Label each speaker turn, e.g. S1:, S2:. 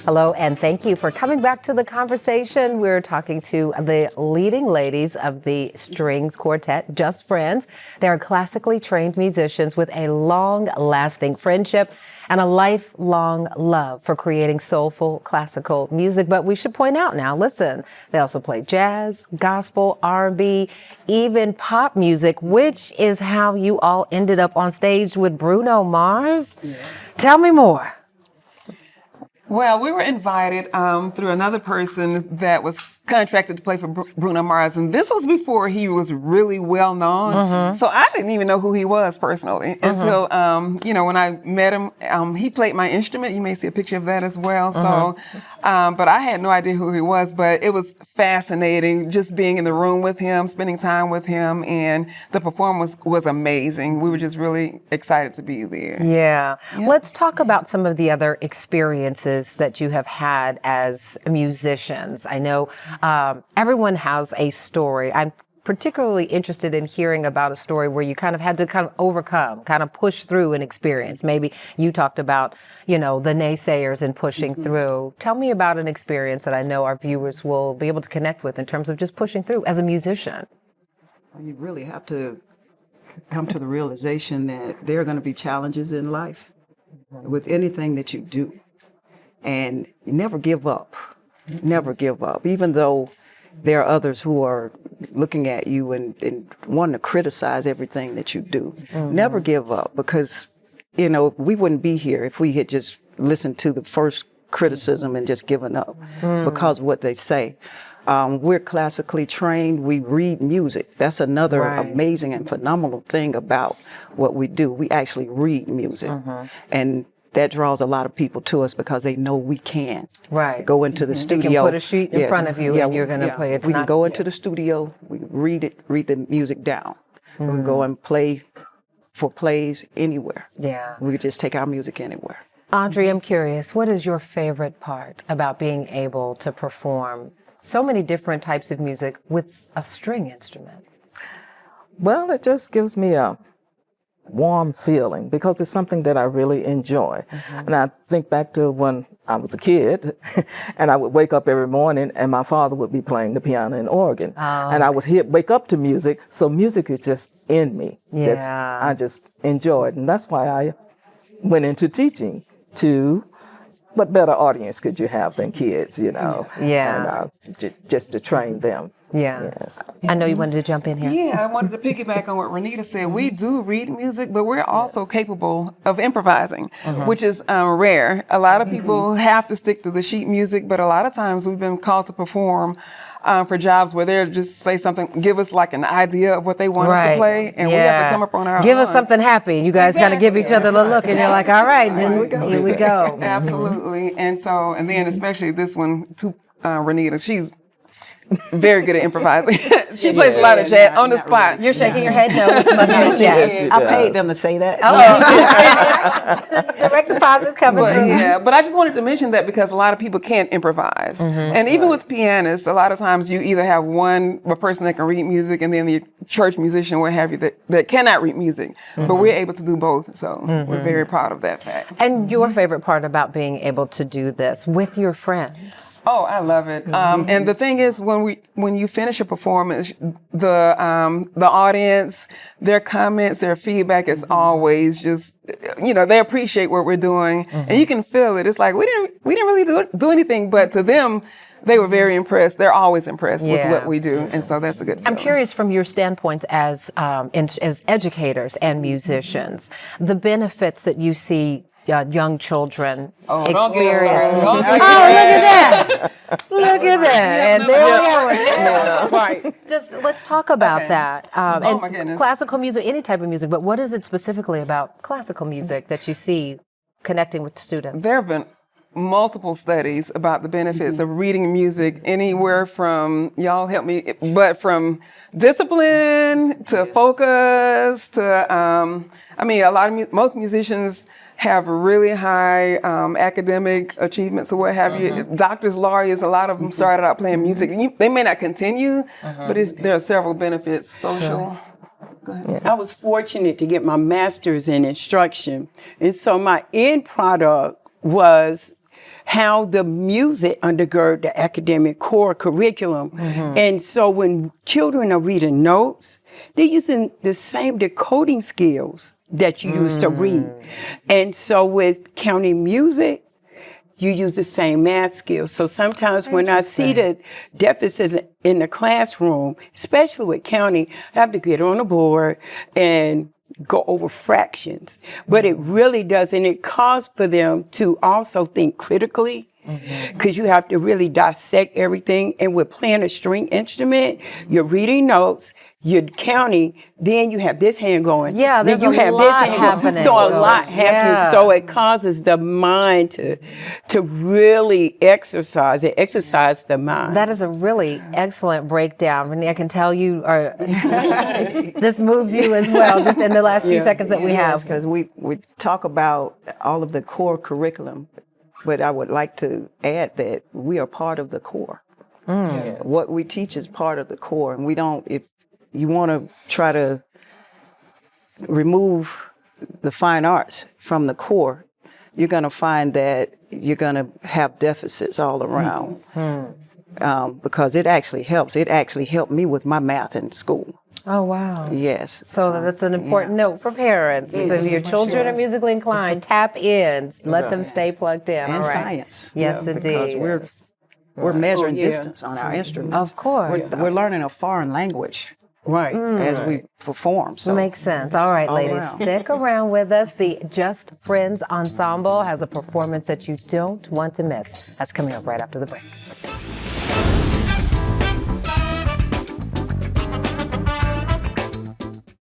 S1: Hello, and thank you for coming back to the conversation. We're talking to the leading ladies of the Strings Quartet, Just Friends. They're classically trained musicians with a long-lasting friendship and a lifelong love for creating soulful classical music. But we should point out now, listen, they also play jazz, gospel, R&B, even pop music, which is how you all ended up on stage with Bruno Mars.
S2: Yes.
S1: Tell me more.
S2: Well, we were invited through another person that was contracted to play for Bruno Mars, and this was before he was really well known. Mm-hmm. So I didn't even know who he was personally until, when I met him. He played my instrument. You may see a picture of that as well. So, but I had no idea who he was, but it was fascinating just being in the room with him, spending time with him, and the performance was amazing. We were just really excited to be there.
S1: Yeah. Let's talk about some of the other experiences that you have had as musicians. I know everyone has a story. I'm particularly interested in hearing about a story where you kind of had to overcome, push through an experience. Maybe you talked about, the naysayers and pushing through. Tell me about an experience that I know our viewers will be able to connect with in terms of just pushing through as a musician.
S3: You really have to come to the realization that there are going to be challenges in life with anything that you do. And you never give up. Never give up. Even though there are others who are looking at you and wanting to criticize everything that you do. Never give up, because, we wouldn't be here if we had just listened to the first criticism and just given up because of what they say. We're classically trained. We read music. That's another amazing and phenomenal thing about what we do. We actually read music. And that draws a lot of people to us because they know we can go into the studio.
S1: They can put a sheet in front of you and you're going to play it.
S3: We can go into the studio, we read the music down. We can go and play for plays anywhere.
S1: Yeah.
S3: We could just take our music anywhere.
S1: Audrey, I'm curious, what is your favorite part about being able to perform so many different types of music with a string instrument?
S4: Well, it just gives me a warm feeling because it's something that I really enjoy. And I think back to when I was a kid and I would wake up every morning and my father would be playing the piano and organ. And I would wake up to music. So music is just in me.
S1: Yeah.
S4: I just enjoy it. And that's why I went into teaching too. What better audience could you have than kids,
S1: Yeah.
S4: And just to train them.
S1: Yeah.
S4: Yes.
S1: I know you wanted to jump in here.
S2: Yeah, I wanted to piggyback on what Renita said. We do read music, but we're also capable of improvising, which is rare. A lot of people have to stick to the sheet music, but a lot of times we've been called to perform for jobs where they'll just say something, give us like an idea of what they want us to play, and we have to come up on our
S1: Give
S2: own.
S1: us something happy. You guys kind of give each other a look, and you're like, all right, then here we go.
S2: Absolutely. And then especially this one, to Renita, she's very good at improvising. She plays a lot of jazz on the spot.
S1: Really. You're shaking your head no, which must mean yes.
S3: I paid them to say that.
S1: Direct deposit coming through.
S2: But I just wanted to mention that because a lot of people can't improvise. And even with pianists, a lot of times you either have a person that can read music and then the church musician, what have you, that cannot read music. But we're able to do both. So we're very proud of that fact.
S1: And your favorite part about being able to do this with your friends?
S2: Oh, I love it. And the thing is, when you finish a performance, the audience, their comments, their feedback is always just, they appreciate what we're doing, and you can feel it. It's like we didn't really do anything, but to them, they were very impressed. They're always impressed with what we do, and so that's a good feeling.
S1: I'm curious from your standpoint as educators and musicians, the benefits that you see young children experience.
S2: Look
S1: at that. Look at that. And there we are. Just let's talk about that.
S2: Oh my goodness.
S1: Classical music, any type of music, but what is it specifically about classical music that you see connecting with students?
S2: There have been multiple studies about the benefits of reading music, anywhere from, y'all help me, but from discipline to focus to, most musicians have really high academic achievements or what have you. Doctors, lawyers, a lot of them started out playing music. They may not continue, but there are several benefits, social. Go ahead.
S5: I was fortunate to get my master's in instruction. And so my end product was how the music undergird the academic core curriculum. And so when children are reading notes, they're using the same decoding skills that you use to read. And so with county music, you use the same math skills. So sometimes when I see the deficits in the classroom, especially with county, I have to get on the board and go over fractions. But it really does, and it calls for them to also think critically, because you have to really dissect everything. And with playing a string instrument, you're reading notes, you're counting, then you have this hand going.
S1: Yeah,
S5: then
S1: there's
S5: you
S1: a
S5: have
S1: lot
S5: this hand
S1: happening.
S5: going. So a lot happens.
S1: Yeah.
S5: So it causes the mind to really exercise. It exercises the mind.
S1: That is a really excellent breakdown. Renee, I can tell you are this moves you as well, just in the last few seconds that we have.
S3: Because we talk about all of the core curriculum, but I would like to add that we are part of the core. What we teach is part of the core, and we don't, if you want to try to remove the fine arts from the core, you're going to find that you're going to have deficits all around. Because it actually helps. It actually helped me with my math in school.
S1: Oh, wow.
S3: Yes.
S1: So that's an important note for parents. If your children are musically inclined, tap in. Let them stay plugged in.
S3: And
S1: All right.
S3: science.
S1: Yes,
S3: Because
S1: indeed.
S3: we're measuring distance on our instruments.
S1: Of course.
S3: We're learning a foreign language
S5: Right.
S3: as we perform. So
S1: Makes sense. All right,
S3: all
S1: ladies,
S3: around.
S1: stick around with us. The Just Friends Ensemble has a performance that you don't want to miss. That's coming up right after the break.